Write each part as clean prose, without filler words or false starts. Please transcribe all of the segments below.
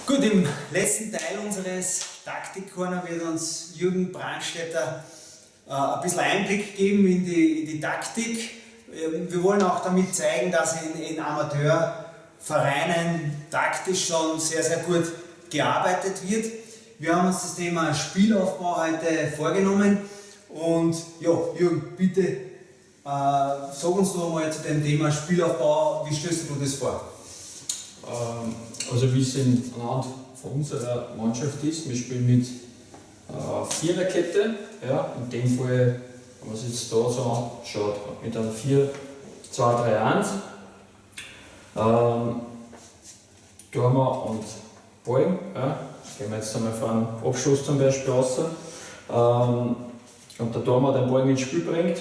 Gut, im letzten Teil unseres Taktik-Corner wird uns Jürgen Brandstätter ein bisschen Einblick geben in die Taktik. Wir wollen auch damit zeigen, dass in Amateurvereinen taktisch schon sehr, sehr gut gearbeitet wird. Wir haben uns das Thema Spielaufbau heute vorgenommen und ja, Jürgen, bitte sag uns noch mal zu dem Thema Spielaufbau, wie stellst du das vor? Also wie es anhand von unserer Mannschaft ist, wir spielen mit Viererkette, ja, in dem Fall, wenn man es jetzt da so anschaut, mit einem 4-2-3-1. Tormann und Ballen, ja, gehen wir jetzt einmal vor einem Abschluss zum Beispiel raus. Und der Tormann den Ball ins Spiel bringt,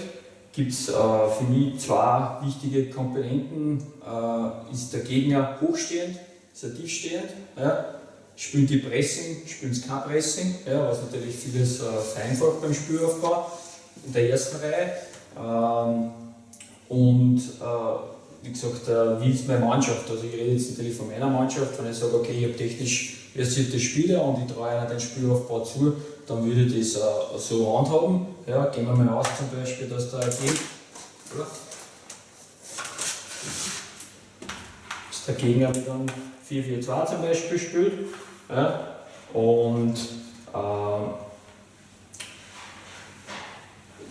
gibt es für mich zwei wichtige Komponenten. Ist der Gegner hochstehend, ist er tiefstehend, ja, spielt die Pressing, spielt es kein Pressing, ja, was natürlich vieles vereinfacht beim Spielaufbau in der ersten Reihe. Wie gesagt, wie ist meine Mannschaft? Also ich rede jetzt natürlich von meiner Mannschaft, wenn ich sage, okay, ich habe technisch versierte Spieler und ich traue ihnen den Spielaufbau zu, dann würde ich das so handhaben. Ja, gehen wir mal aus zum Beispiel, dass da geht, dass der Gegner mit einem 4-4-2 zum Beispiel spielt, ja, und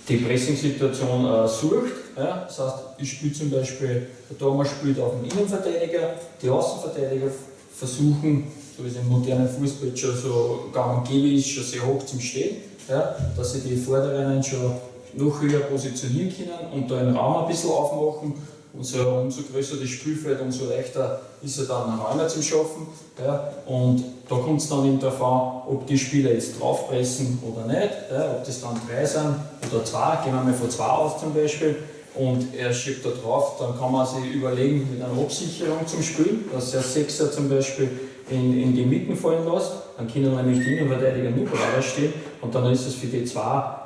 die Pressing-Situation sucht. Ja, das heißt, ich spiele zum Beispiel, der Tormann spielt auf den Innenverteidiger, die Außenverteidiger versuchen, so wie es im modernen Fußball schon so gang und gäbe ist, schon sehr hoch zum Stehen, ja, dass sie die Vorderen schon noch höher positionieren können und da den Raum ein bisschen aufmachen. Und so, umso größer das Spielfeld, umso leichter ist er dann Räume zum Schaffen. Ja, und da kommt es dann eben darauf an, ob die Spieler jetzt draufpressen oder nicht, ja, ob das dann 3 sind oder 2, gehen wir mal von 2 aus zum Beispiel. Und er schiebt da drauf, dann kann man sich überlegen mit einer Absicherung zum Spiel, dass er 6er zum Beispiel in die Mitten fallen lässt. Dann können nämlich die Innenverteidiger nur gerade stehen und dann ist es für die 2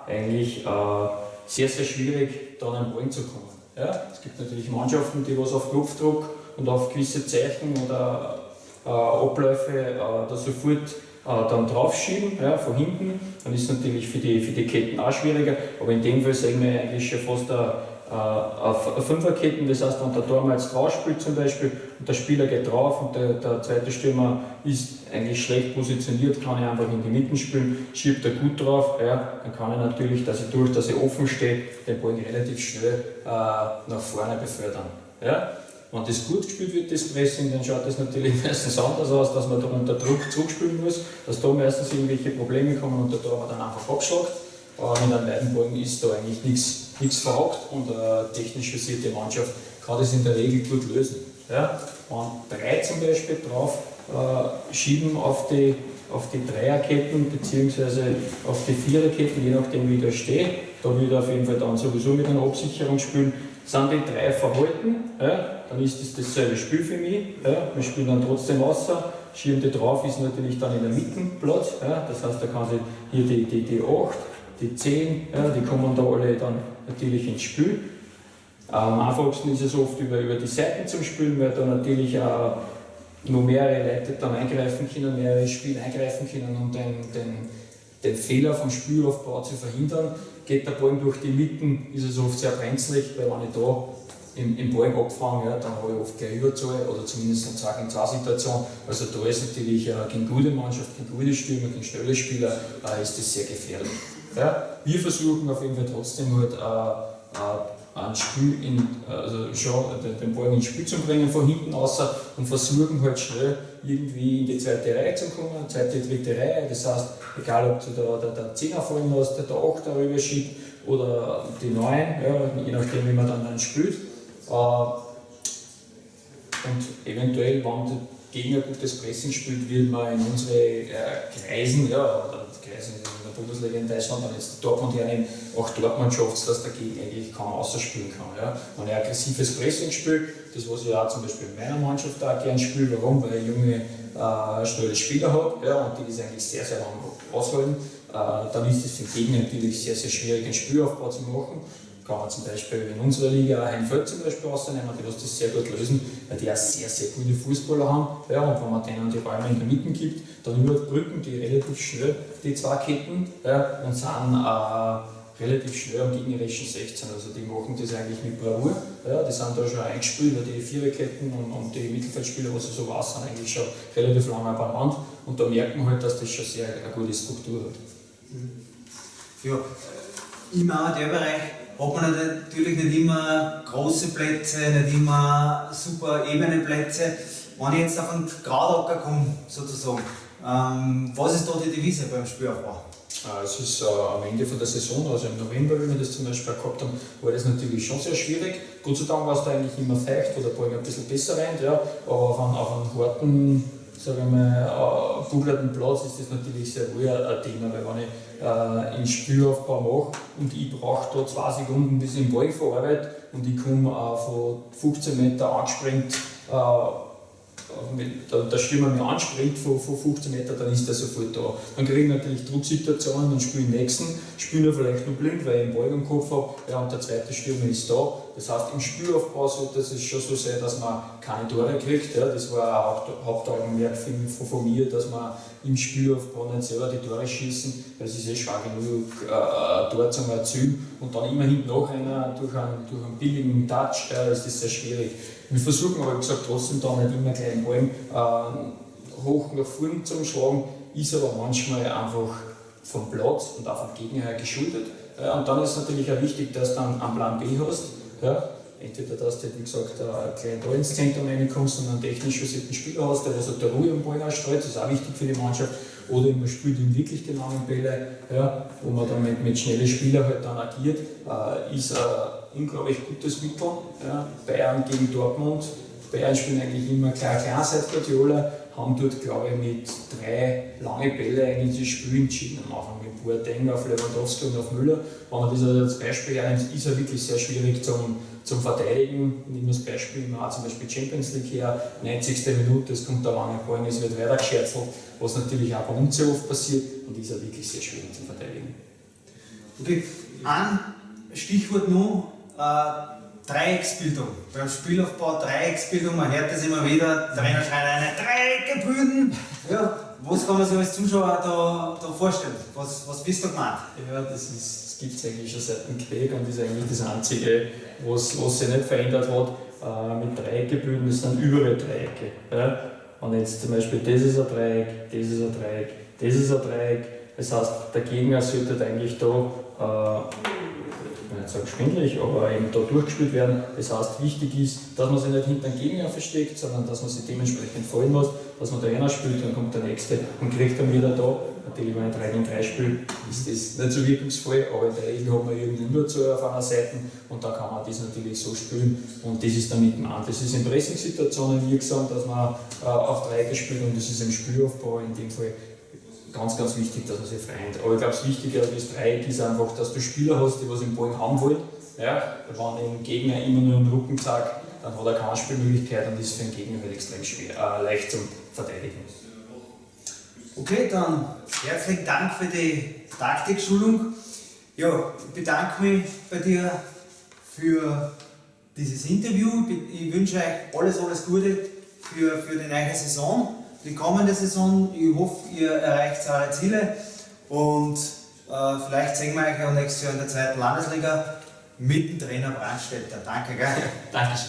eigentlich sehr, sehr schwierig, da an den Ball zu kommen. Ja, es gibt natürlich Mannschaften, die was auf Knopfdruck und auf gewisse Zeichen oder Abläufe da sofort dann draufschieben, ja, von hinten. Dann ist es natürlich für die Ketten auch schwieriger, aber in dem Fall sehen wir eigentlich schon fast eine Fünferketten, das heißt, wenn der Tormann jetzt drauf spielt zum Beispiel und der Spieler geht drauf und der zweite Stürmer ist eigentlich schlecht positioniert, kann ich einfach in die Mitten spielen, schiebt er gut drauf, ja, dann kann ich natürlich, dass er offen steht, den Ball relativ schnell nach vorne befördern. Ja. Wenn das gut gespielt wird, das Pressing, dann schaut das natürlich meistens anders aus, dass man da unter Druck zurückspielen muss, dass da meistens irgendwelche Probleme kommen und der Torwart dann einfach abschlägt. Mit einem Weitenbogen ist da eigentlich nichts verhakt und eine technisch versierte Mannschaft kann das in der Regel gut lösen. Ja? Wenn 3 zum Beispiel drauf schieben auf die Dreierketten bzw. auf die Viererketten, je nachdem wie ich da stehe, da will ich auf jeden Fall dann sowieso mit einer Absicherung spielen. Sind die 3 verhalten, ja, dann ist das dasselbe Spiel für mich. Ja, wir spielen dann trotzdem außer, schieben die drauf, ist natürlich dann in der Mitte Platz. Ja, das heißt, da kann sich hier die 8, die 10, ja, die kommen da alle dann natürlich ins Spiel. Am einfachsten ist es oft über die Seiten zum Spielen, weil da natürlich auch noch mehrere Leute dann eingreifen können, mehrere Spieler eingreifen können, um den Fehler vom Spielaufbau zu verhindern. Geht der Ball durch die Mitten, ist es oft sehr brenzlig, weil wenn ich da im Ball abfange, ja, dann habe ich oft gleich Überzahl oder zumindest eine 2-gegen-2-Situation. Also da ist natürlich gegen gute Mannschaft, gegen gute Stürmer, gegen schnelle Spieler ist das sehr gefährlich. Ja, wir versuchen auf jeden Fall trotzdem halt ein Spiel also schon den Ball ins Spiel zu bringen von hinten außer und versuchen halt schnell irgendwie in die zweite Reihe zu kommen, zweite, dritte Reihe. Das heißt, egal ob du da der 10er fallen lässt, der 8er rüber schiebt oder die 9, ja, je nachdem wie man dann spielt. Und eventuell, wenn der Gegner gutes Pressing spielt, wird man in unsere Kreisen, ja, oder Kreisen in der Bundesliga in Deutschland, wenn jetzt Dortmund hernehmen, auch Dortmund schafft es, dass der Gegner eigentlich kaum ausspielen kann. Ja. Wenn er aggressives Pressing spielt, das was ich auch zum Beispiel in meiner Mannschaft auch gerne spiele, warum? Weil ich junge, schnelle Spieler habe, ja, und die das eigentlich sehr, sehr lange aushalten, dann ist es für den Gegner natürlich sehr, sehr schwierig, einen Spielaufbau zu machen. kann man zum Beispiel in unserer Liga Heinfeld zum Beispiel rausnehmen, die das sehr gut lösen, weil die auch sehr, sehr gute Fußballer haben. Ja, und wenn man denen die Räume in der Mitte gibt, dann überbrücken die relativ schnell die zwei Ketten, ja, und sind relativ schnell am gegnerischen 16. Also die machen das eigentlich mit Bravour. Ja, die sind da schon eingespielt, weil die Viererketten und die Mittelfeldspieler, was sie so was sind, eigentlich schon relativ lange beieinander. Und da merkt man halt, dass das schon sehr eine gute Struktur hat. Ja, im Amateurbereich hat man natürlich nicht immer große Plätze, nicht immer super ebene Plätze. Wenn ich jetzt auf einen Gradacker komme, sozusagen, was ist da die Devise beim Spielaufbau? Es ist am Ende von der Saison, also im November, wie wir das zum Beispiel gehabt haben, war das natürlich schon sehr schwierig. Gott sei Dank war es da eigentlich immer feucht, wo der Ball ein bisschen besser rennt, ja. Aber auf einem harten, sage ich mal, bugelten Platz ist das natürlich sehr wohl ein Thema, weil wenn ich einen Spielaufbau mache und ich brauche da 2 Sekunden, bis ich den Ball verarbeite und ich komme von 15 Meter angespringt, der Stürmer mich anspringt von 15 Meter, dann ist der sofort da. Dann kriege ich natürlich Drucksituationen, dann spiele ich den nächsten, spiele vielleicht nur blind, weil ich einen Ball im Kopf habe, ja, und der zweite Stürmer ist da. Das heißt, im Spielaufbau sollte es schon so sein, dass man keine Tore kriegt. Ja. Das war ein Hauptaugenmerk von mir, dass man im Spielaufbau nicht selber die Tore schießen, weil es ist schwer genug, ein Tor zu erzielen. Und dann immer hinten nachrennen durch einen billigen Touch, ist das sehr schwierig. Wir versuchen aber, wie gesagt, trotzdem da nicht immer gleich den Ball hoch nach vorne zu schlagen, ist aber manchmal einfach vom Platz und auch vom Gegner her geschuldet. Und dann ist es natürlich auch wichtig, dass du dann einen Plan B hast. Ja, entweder, dass du, wie gesagt, gleich da ins Zentrum reinkommst und einen technisch versierten Spieler hast, der was halt der Ruhe am Ball ausstrahlt, das ist auch wichtig für die Mannschaft. Oder man spielt ihm wirklich die langen Bälle, ja, wo man dann mit schnellen Spielern halt dann agiert, ist ein unglaublich gutes Mittel. Ja. Bayern gegen Dortmund. Bayern spielen eigentlich immer klein seit Guardiola, haben dort, glaube ich, mit 3 lange Bälle eigentlich das Spiel entschieden. Am Anfang mit Boateng auf Lewandowski und auf Müller. Wenn man das als Beispiel hernimmt, ist er wirklich sehr schwierig zum Verteidigen. Nehmen wir das Beispiel auch zum Beispiel Champions League her, 90. Minute, es kommt der lange Ball, es wird weiter gescherzelt, was natürlich auch bei uns sehr oft passiert und ist er wirklich sehr schwierig zu verteidigen. Okay, ein Stichwort noch, Dreiecksbildung. Beim Spielaufbau Dreiecksbildung, man hört das immer wieder, Trainer schreien eine Dreiecke bilden. Ja, was kann man sich als Zuschauer da vorstellen? Was bist du gemeint? Ja, das gibt es eigentlich schon seit dem Krieg und ist eigentlich das Einzige, was sich nicht verändert hat. Mit Dreiecke bilden, das sind überall Dreiecke. Ja? Und jetzt zum Beispiel, das ist ein Dreieck, das ist ein Dreieck, das ist ein Dreieck. Das heißt, der Gegner sollte eigentlich da, nicht so geschwindelig, aber eben da durchgespielt werden. Das heißt, wichtig ist, dass man sich nicht hinter den Gegner versteckt, sondern dass man sich dementsprechend fallen lässt, dass man da einer spielt, dann kommt der nächste und kriegt dann wieder da. Natürlich, wenn ein 3 gegen 3 spielt, ist das nicht so wirkungsvoll, aber in der Regel hat man irgendeinen Überzahl auf einer Seite und da kann man das natürlich so spielen und das ist damit gemeint. Das ist in Pressing-Situationen wirksam, dass man auf Dreiecke spielt und das ist im Spielaufbau in dem Fall ganz, ganz wichtig, dass man sich vereint. Aber ich glaube, das Wichtige an das Dreieck ist einfach, dass du Spieler hast, die was im Ball haben wollen. Ja? Wenn ich dem Gegner immer nur den Rücken zeige, dann hat er keine Spielmöglichkeit und ist für den Gegner halt extrem schwer, leicht zum Verteidigen. Okay, dann herzlichen Dank für die Taktikschulung. Ja, ich bedanke mich bei dir für dieses Interview. Ich wünsche euch alles Gute für die neue Saison, die kommende Saison. Ich hoffe, ihr erreicht eure Ziele und vielleicht sehen wir euch ja nächstes Jahr in der 2. Landesliga mit dem Trainer Brandstätter. Danke, gell? Dankeschön.